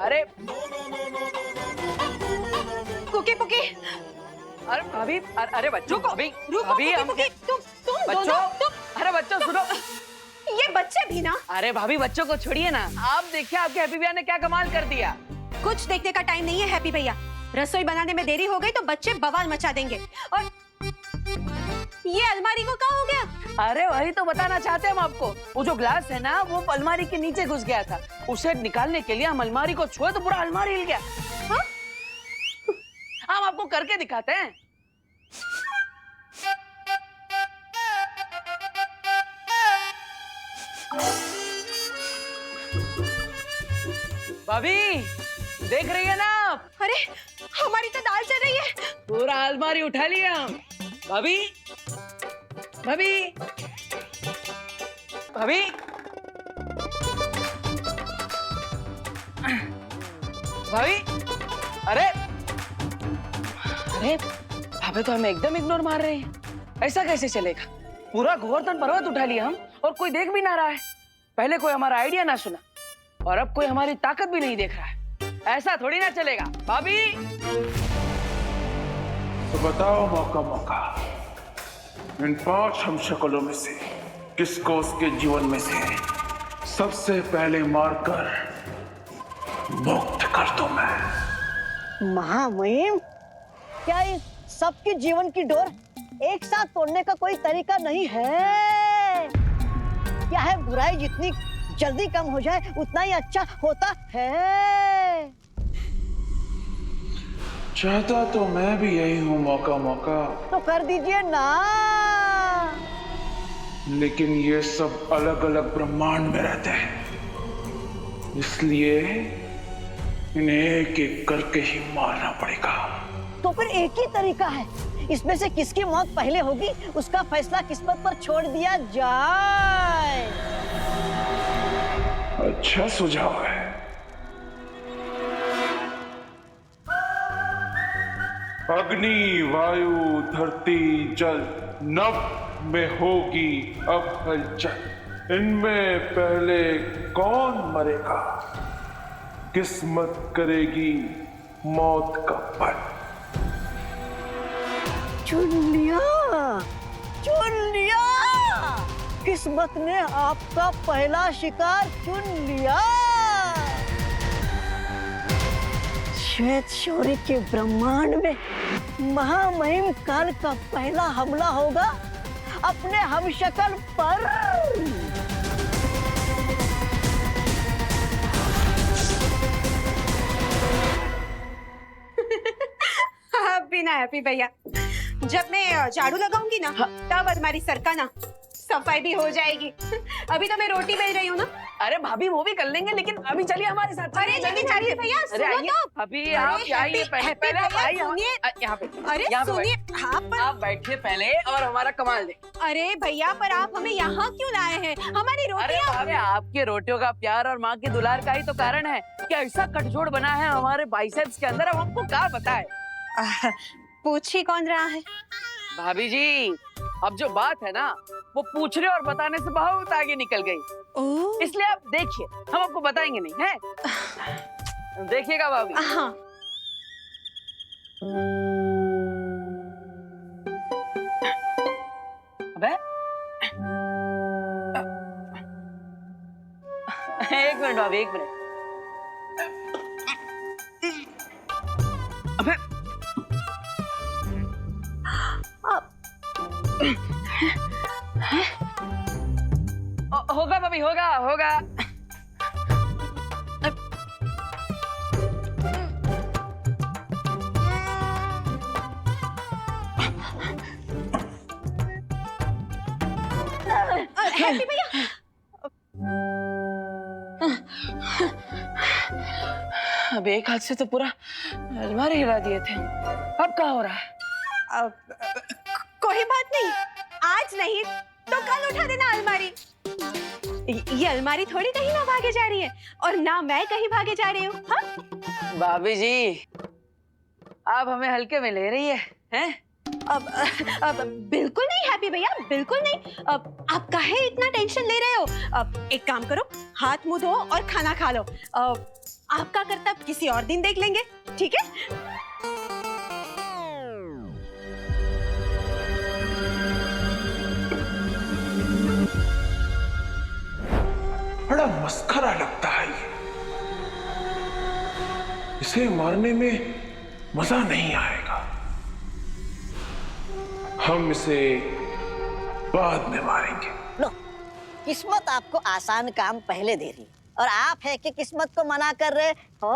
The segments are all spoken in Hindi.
अरे कुकी पुकी, अरे भाभी, अरे बच्चों को अभी रुको अभी कुकी हम पुकी, तुम बच्चों, दोनों, अरे बच्चों सुनो। ये बच्चे भी ना। अरे भाभी बच्चों को छोड़िए ना, आप देखिए आपके हैप्पी भैया ने क्या कमाल कर दिया। कुछ देखने का टाइम नहीं है हैप्पी भैया। रसोई बनाने में देरी हो गई तो बच्चे बवाल मचा देंगे। और ये अलमारी को क्या हो गया? अरे वही तो बताना चाहते हैं हम आपको। वो जो ग्लास है ना वो अलमारी के नीचे घुस गया था, उसे निकालने के लिए हम अलमारी को छुए तो पूरा अलमारी हिल गया। हाँ? हम आपको करके दिखाते हैं। भाभी देख रही है ना आप? अरे हमारी तो दाल चल रही है। पूरा अलमारी उठा लिया हम। भाभी भाभी भाभी भाभी, अरे अरे भाभी तो हमें एकदम इग्नोर मार रही है। ऐसा कैसे चलेगा? पूरा गोवर्धन पर्वत उठा लिया हम और कोई देख भी ना रहा है। पहले कोई हमारा आइडिया ना सुना और अब कोई हमारी ताकत भी नहीं देख रहा है। ऐसा थोड़ी ना चलेगा। भाभी तो बताओ मौका मौका, इन 5 हमशक्लों में से किसको उसके जीवन में से सबसे पहले मारकर मुक्त कर दूं मैं? महामहिम, क्या इस सबके जीवन की डोर एक साथ तोड़ने का कोई तरीका नहीं है? क्या है, बुराई जितनी जल्दी कम हो जाए उतना ही अच्छा होता है। चाहता तो मैं भी यही हूँ मौका मौका, तो कर दीजिए ना। लेकिन ये सब अलग अलग ब्रह्मांड में रहते हैं, इसलिए इन्हें एक एक करके ही मारना पड़ेगा। तो फिर एक ही तरीका है, इसमें से किसकी मौत पहले होगी उसका फैसला किस्मत पर छोड़ दिया जाए। अच्छा सुझाव है। अग्नि, वायु, धरती, जल, नभ में होगी अब हलचल। इनमें पहले कौन मरेगा? किस्मत करेगी मौत का पल। चुन लिया, चुन लिया। किस्मत ने आपका पहला शिकार चुन लिया। श्वेत शौर्य के ब्रह्मांड में महामहिम काल का पहला हमला होगा अपने हमशक्ल पर। अब भी ना हैप्पी भैया, जब मैं झाड़ू लगाऊंगी ना तब अलमारी सरकाना, सफाई भी हो जाएगी। अभी तो मैं रोटी बेल रही हूँ ना। अरे भाभी वो भी कर लेंगे, लेकिन अभी चलिए हमारे साथ। अरे लेकिन हैप्पी भैया सुनो तो। अभी आप आइए, पहले आप आइए यहाँ पे। अरे यहाँ पे सुनिए, हाँ पर आप बैठिए पहले और हमारा कमाल दे। अरे भैया पर आप हमें यहाँ क्यों लाए हैं? हमारी अरे रोटियां। भाभी आपके रोटियों का प्यार और माँ की दुलार का ही तो कारण है कि ऐसा कटजोड़ बना है हमारे बाइसेप्स के अंदर। अब हमको क्या बताए? पूछ ही कौन रहा है? भाभी जी अब जो बात है ना वो पूछने और बताने से बहुत आगे निकल गई, इसलिए आप देखिए, हम आपको बताएंगे नहीं है। देखिएगा भाभी। हाँ। अबे एक मिनट भाभी, एक मिनट। अबे होगा भाभी, होगा होगा। हैप्पी भैया अब एक हाथ से तो पूरा अलमारी हिला दिए थे। अब क्या हो रहा है? कोई बात नहीं, आज नहीं तो कल उठा देना अलमारी। ये अलमारी थोड़ी कहीं ना भागे जा रही है और ना मैं कहीं भागे जा रही हूँ। हाँ? भाभी जी आप हमें हल्के में ले रही है, हैं? अब बिल्कुल नहीं हैप्पी भैया, बिल्कुल नहीं। अब आप काहे इतना टेंशन ले रहे हो? अब एक काम करो, हाथ मुंह धो और खाना खा लो। आपका करतब किसी और दिन देख लेंगे, ठीक है? बड़ा मस्खरा लगता है ये। इसे मारने में मजा नहीं आएगा। हम इसे बाद में मारेंगे। लो, किस्मत आपको आसान काम पहले दे रही और आप है कि किस्मत को मना कर रहे हो।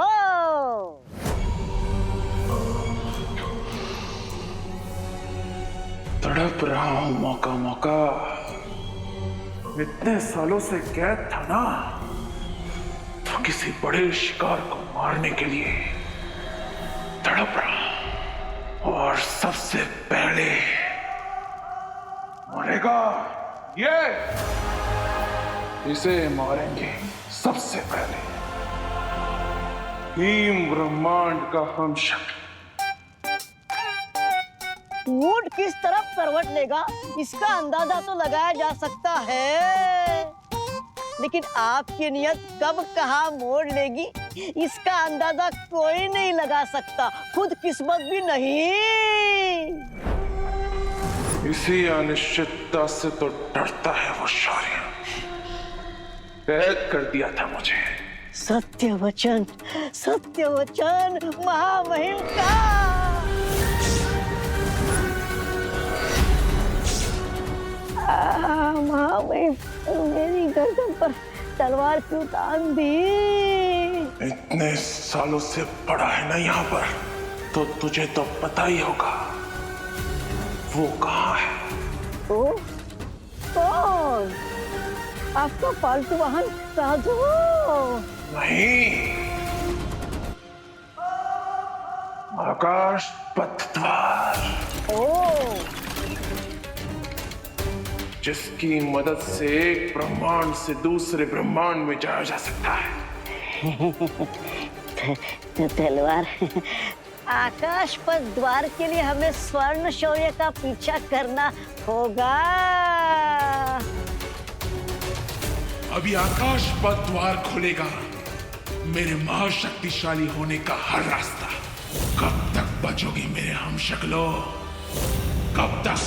तड़प रहा हूं मौका मौका। इतने सालों से कैद था ना, तो किसी बड़े शिकार को मारने के लिए तड़प रहा। और सबसे पहले मरेगा ये। इसे मारेंगे सबसे पहले। भीम ब्रह्मांड का हम शक्ल। ऊंट किस तरफ करवट लेगा इसका अंदाजा तो लगाया जा सकता है, लेकिन आपकी नियत कब कहाँ मोड़ लेगी इसका अंदाजा कोई नहीं लगा सकता, खुद किस्मत भी नहीं। इसी अनिश्चितता से तो डरता है वो शौर्य। कैद कर दिया था मुझे। सत्य वचन महामहिम का। महामहिम, मेरी गर्दन पर तलवार क्यों तान दी? इतने सालों से पड़ा है ना यहाँ पर, तो तुझे तो पता ही होगा वो कहाँ है। ओ, कौन? आपका पालतू वाहन राजू? नहीं, आकाश पथ द्वार, ओ, जिसकी मदद से एक ब्रह्मांड से दूसरे ब्रह्मांड में जाया जा सकता है। तलवार। आकाश पथ द्वार के लिए हमें स्वर्ण शौर्य का पीछा करना होगा। अभी आकाश पथ द्वार खुलेगा मेरे महाशक्तिशाली होने का हर रास्ता। कब तक बचोगे मेरे हम शक्लों? कब तक?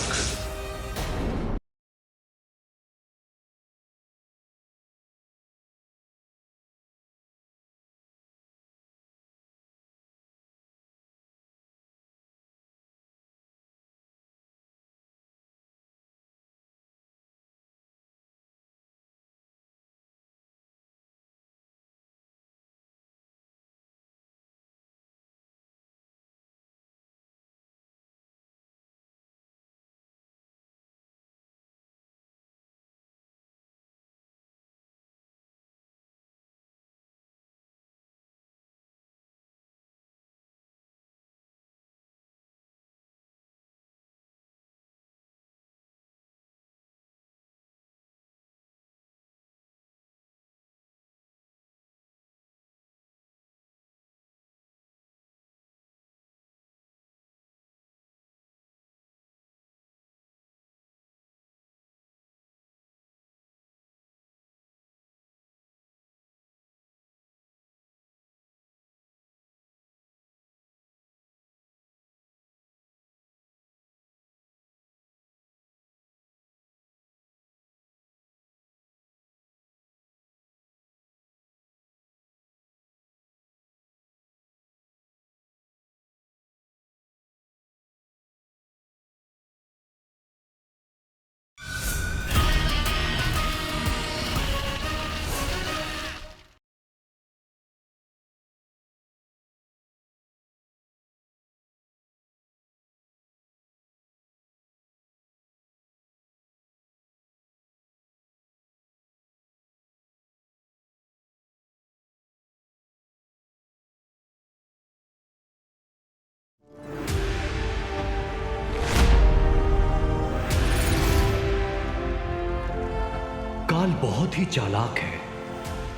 काल बहुत ही चालाक है,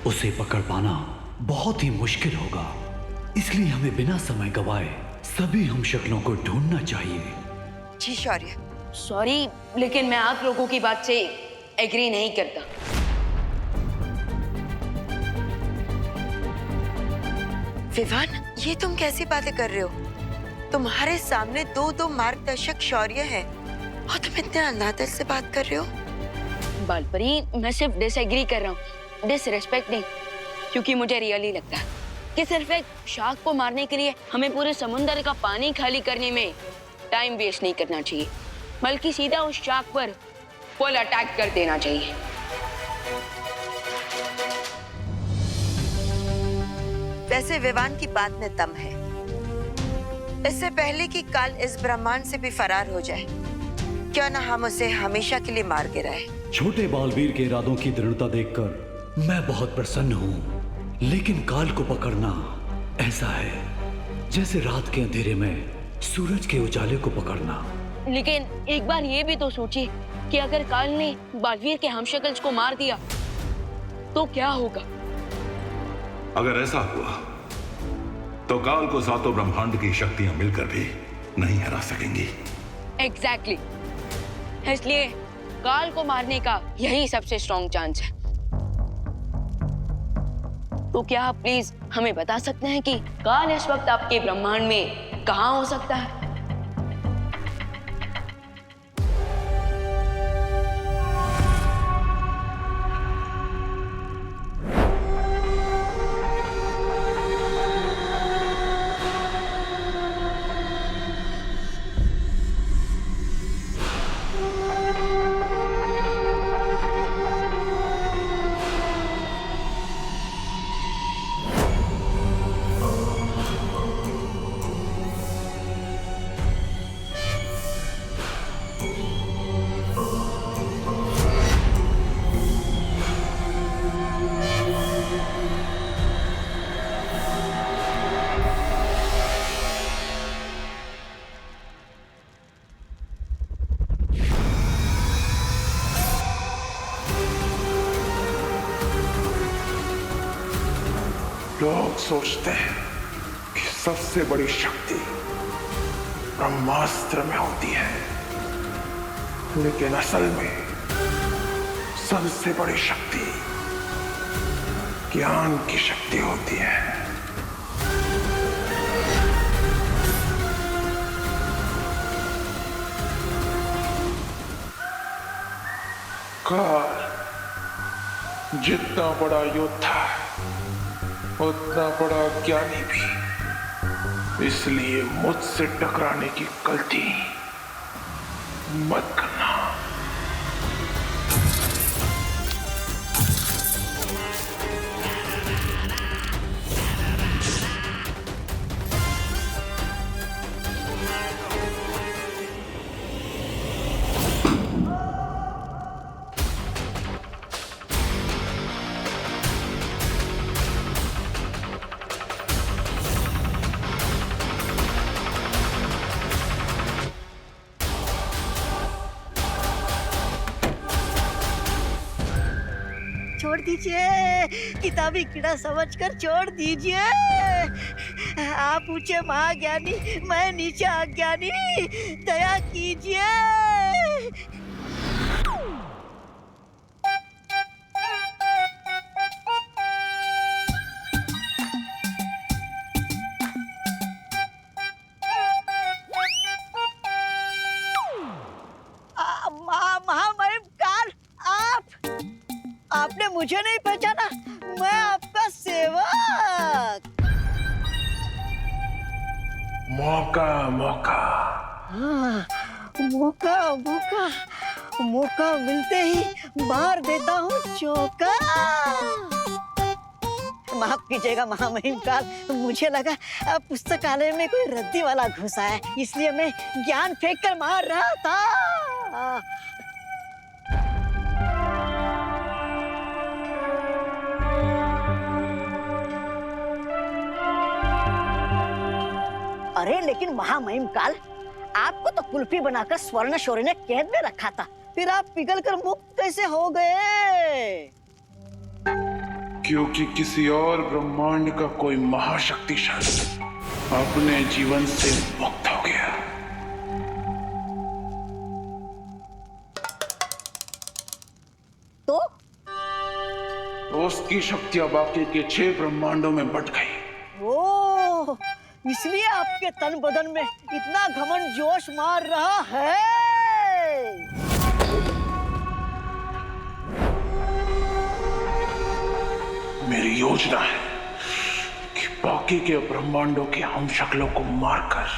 उसे पकड़ पाना बहुत ही मुश्किल होगा। इसलिए हमें बिना समय गवाए सभी हम शक्लों को ढूंढना चाहिए। जी शौर्य। सॉरी, लेकिन मैं आप लोगों की बात से एग्री नहीं करता। विवान, ये तुम कैसी बातें कर रहे हो? तुम्हारे सामने दो मार्गदर्शक शौर्य है और तुम इतने अनादर से बात कर रहे हो। बालपरी, मैं सिर्फ डिसएग्री कर रहा हूँ, डिसरिस्पेक्ट नहीं, क्योंकि मुझे रियली लगता है कि सिर्फ एक शार्क को मारने के लिए हमें पूरे समुद्र का पानी खाली करने में टाइम वेस्ट नहीं करना चाहिए, बल्कि सीधा उस शार्क पर फुल अटैक कर देना चाहिए। वैसे विवान की बात में दम है। इससे पहले कि काल इस ब्रह्मांड से भी फरार हो जाए, क्यों ना हम उसे हमेशा के लिए मार गिराए। छोटे बालवीर के इरादों की दृढ़ता देखकर मैं बहुत प्रसन्न हूँ, लेकिन काल को पकड़ना ऐसा है जैसे रात के अंधेरे में सूरज के उजाले को पकड़ना। लेकिन एक बार ये भी तो सोचिए कि अगर काल ने बालवीर के हमशक्ल्स को मार दिया तो क्या होगा? अगर ऐसा हुआ तो काल को सातों ब्रह्मांड की शक्तियां मिलकर भी नहीं हरा सकेंगी। एग्जैक्टली। इसलिए काल को मारने का यही सबसे स्ट्रॉन्ग चांस है। तो क्या आप प्लीज हमें बता सकते हैं कि काल इस वक्त आपके ब्रह्मांड में कहाँ हो सकता है? लोग सोचते हैं कि सबसे बड़ी शक्ति ब्रह्मास्त्र में होती है, लेकिन असल में सबसे बड़ी शक्ति ज्ञान की शक्ति होती है। काल जितना बड़ा योद्धा उतना बड़ा ज्ञानी भी, इसलिए मुझसे टकराने की गलती मत करना। छोड़ दीजिए, किताबी कीड़ा समझकर छोड़ दीजिए। आप ऊंचे महाज्ञानी, मैं नीचा अज्ञानी, दया कीजिए। महामहिम काल, आपने मुझे नहीं पहचाना? मैं आपका सेवक। मौका मौका हाँ, मौका मौका मौका मिलते ही मार देता हूँ चौका। माफ कीजिएगा महामहिम काल, मुझे लगा पुस्तकालय में कोई रद्दी वाला घुसा है, इसलिए मैं ज्ञान फेंक कर मार रहा था। अरे लेकिन महामहिम काल, आपको तो कुल्फी बनाकर स्वर्ण शौर्य ने कैद में रखा था, फिर आप पिघलकर मुक्त कैसे हो गए? क्योंकि किसी और ब्रह्मांड का कोई महाशक्तिशाली अपने जीवन से मुक्त हो गया। तो उसकी शक्तियां बाकी के 6 ब्रह्मांडों में बट गई। ओ ओह, इसलिए आपके तन बदन में इतना घमंड जोश मार रहा है। मेरी योजना है कि बाकी के ब्रह्मांडों के हम शक्लों को मारकर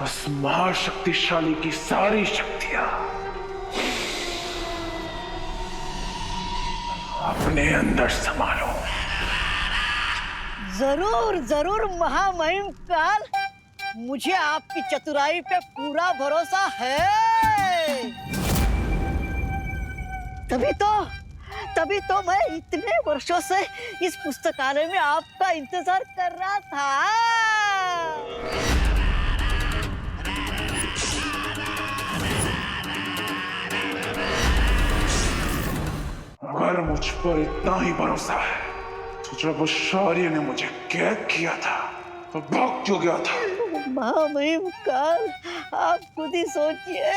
उस महाशक्तिशाली की सारी शक्तियां अपने अंदर संभालो। जरूर जरूर महामहिम काल, मुझे आपकी चतुराई पे पूरा भरोसा है। तभी तो मैं इतने वर्षों से इस पुस्तकालय में आपका इंतजार कर रहा था। अगर मुझ पर इतना ही भरोसा है तो जब उस शौर्य ने मुझे कैद किया था तो भाग क्यों गया था? महामहिम काल, आप खुद ही सोचिए,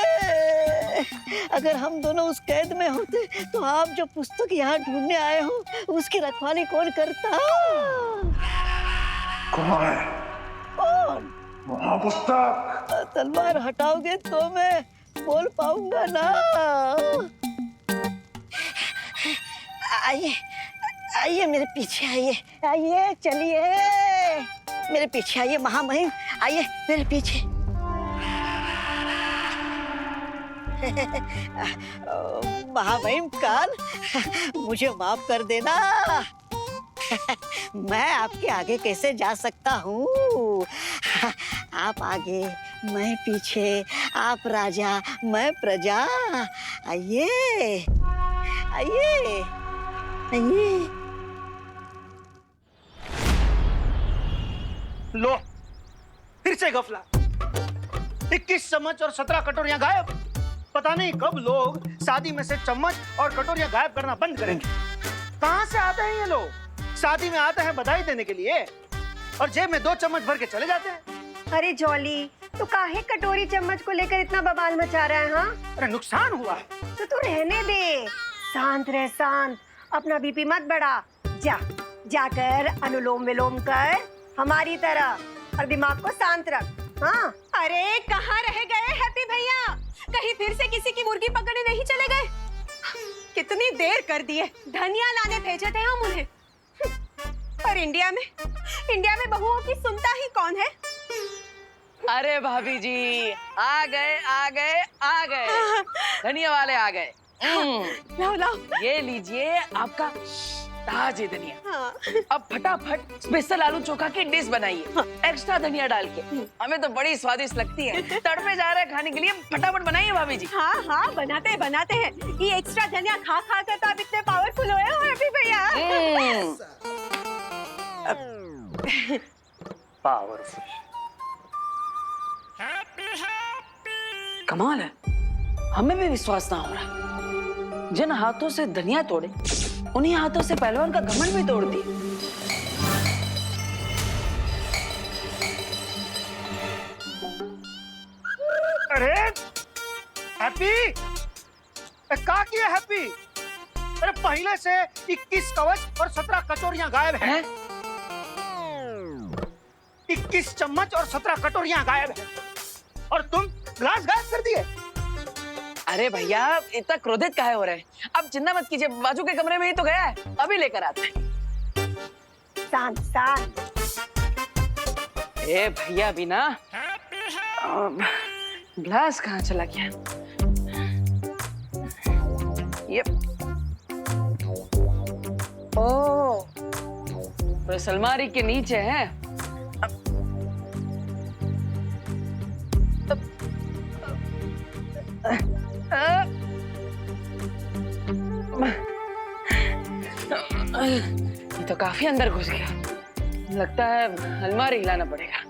अगर हम दोनों उस कैद में होते तो आप जो पुस्तक यहाँ ढूंढने आए हो उसकी रखवाली कौन करता? कहाँ है? कौन? वहाँ पुस्तक। तलवार हटाओगे तो मैं बोल पाऊंगा ना। आइए आइए, मेरे पीछे आइए, आइए चलिए, मेरे पीछे आइए महामहिम, आइए मेरे पीछे। महामहिम काल, मुझे माफ कर देना। मैं आपके आगे कैसे जा सकता हूँ? आप आगे, मैं पीछे, आप राजा, मैं प्रजा। आइए आइए आइए। लो, फिर से गफला। 21 चम्मच और 17 कटोरियां गायब। पता नहीं कब लोग शादी में से चम्मच और कटोरियां गायब करना बंद करेंगे। कहां से आते हैं ये लोग? शादी में आते हैं बधाई देने के लिए और जेब में 2 चम्मच भर के चले जाते हैं। अरे जॉली, तू काहे कटोरी चम्मच को लेकर इतना बवाल मचा रहा है? हाँ, अरे नुकसान हुआ है तो तू रहने दे, शांत रह, शांत, अपना बीपी मत बढ़ा। जाकर अनुलोम विलोम कर हमारी तरह और दिमाग को शांत रख। हाँ, अरे कहाँ रह गए हैप्पी भैया? कहीं फिर से किसी की मुर्गी पकड़ने नहीं चले गए? कितनी देर कर दी है, धनिया लाने भेजे थे हम उन्हें। पर इंडिया में बहुओं की सुनता ही कौन है? अरे भाभी जी, आ गए धनिया वाले आ गए। लाओ ये लीजिए आपका ताजे धनिया। हाँ। अब फटाफट स्पेशल आलू चोखा की डिश बनाइए, एक्स्ट्रा धनिया डाल के। हमें तो बड़ी स्वादिष्ट लगती है, तड़पे जा रहे हैं खाने के लिए, फटाफट बनाइए भाभी जी। हाँ, बनाते हैं। ये एक्स्ट्रा धनिया खा कर तो आप इतने पावरफुल हुए हो हैप्पी भैया। पावरफुल, कमाल है, हमें भी विश्वास ना हो रहा। जिन हाथों से धनिया तोड़े, उन्हीं हाथों से पहलवान का घमंड भी तोड़ दिए। अरे हैप्पी, क्या किया हैप्पी? अरे पहले से 21 कवच और 17 कटोरियां गायब हैं। 21 चम्मच और 17 कटोरियां गायब हैं और तुम ग्लास गायब कर दिए। अरे भैया, इतना क्रोधित काहे हो रहे हैं? अब चिंता मत कीजिए, बाजू के कमरे में ही तो गया है, अभी लेकर आते हैं। शांत। ए भैया, भी ना ग्लास कहाँ चला गया? ये ओ, तो अलमारी के नीचे है। ये तो काफी अंदर घुस गया, लगता है अलमारी हिलाना पड़ेगा।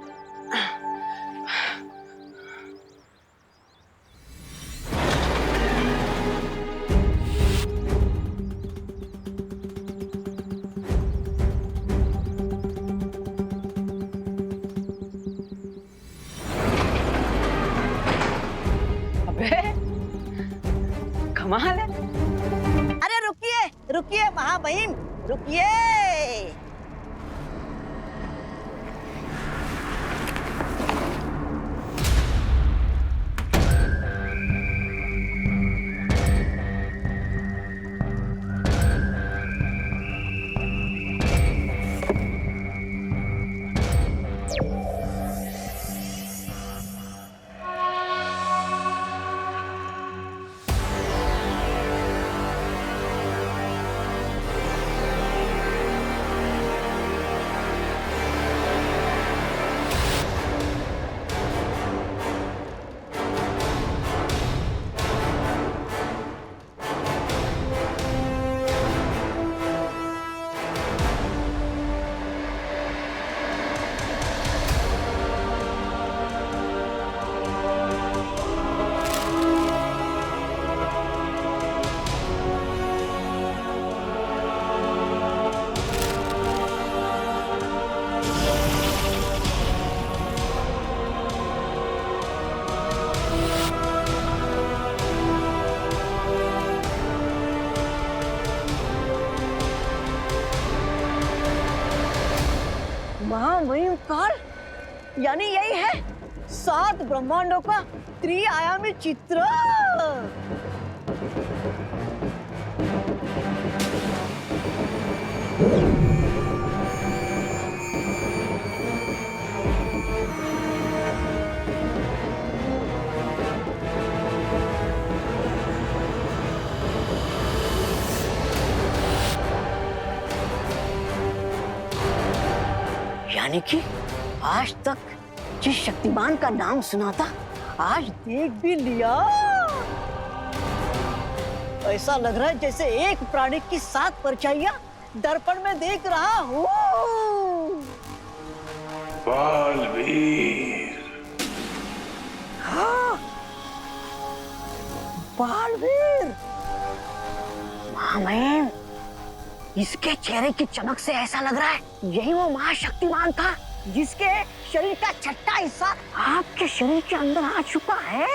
कमाल है। अरे रुकिए महामहिम, रुकिए। काल यानी यही है 7 ब्रह्मांडों का त्रिआयामी चित्र। यानी कि आज तक जिस शक्तिमान का नाम सुना था आज देख भी लिया। ऐसा लग रहा है जैसे एक प्राणी की 7 परछाइयां दर्पण में देख रहा हूँ। बालवीर। हाँ, बालवीर। मामैन, इसके चेहरे की चमक से ऐसा लग रहा है यही वो महाशक्तिमान था जिसके शरीर का छठा हिस्सा आपके शरीर के अंदर आ चुका है।